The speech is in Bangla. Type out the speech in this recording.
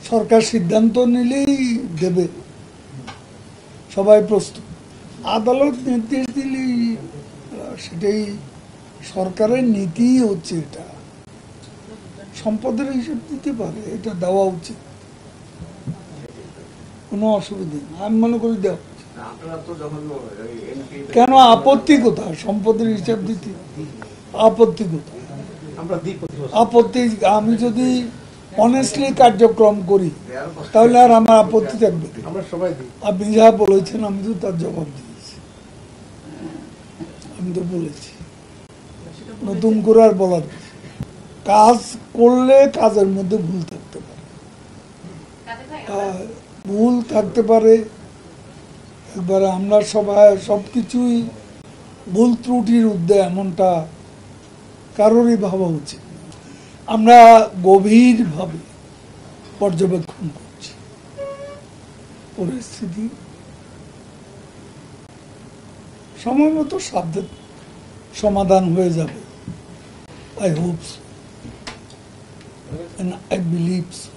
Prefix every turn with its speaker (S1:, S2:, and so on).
S1: সরকার সিদ্ধান্ত নিলেই দেবে, সবাই প্রস্তুত। আদালত নির্দেশ দিলেই সেটাই সরকারের নীতি হচ্ছে। এটা সম্পদের হিসেব দিতে পারে, এটা দেওয়া উচিত, কোনো অসুবিধা নেই। আমি মনে করি দেওয়া উচিত। কেন আপত্তি কোথায় সম্পদের হিসাব দিতে? আপত্তি কোথায়? আপত্তি, আমি যদি অনেস্টলি কার্যক্রম করি তাহলে আর আমার আপত্তি থাকবে। আপনি যা বলেছেন আমি তো তার জবাব দিয়েছি, আমি তো বলেছি, নতুন করে আর বলার কাজ করলে কাজের মধ্যে ভুল থাকতে পারে, ভুল থাকতে পারে। এবারে আমরা সবাই সবকিছুই ভুল ত্রুটির ঊর্ধ্বে এমনটা কারোরই ভাবা উচিত। আমরা গভীরভাবে পর্যবেক্ষণ করছি পরিস্থিতি, সময় মতো সাবধান সমাধান হয়ে যাবে। I hope so and I believe so.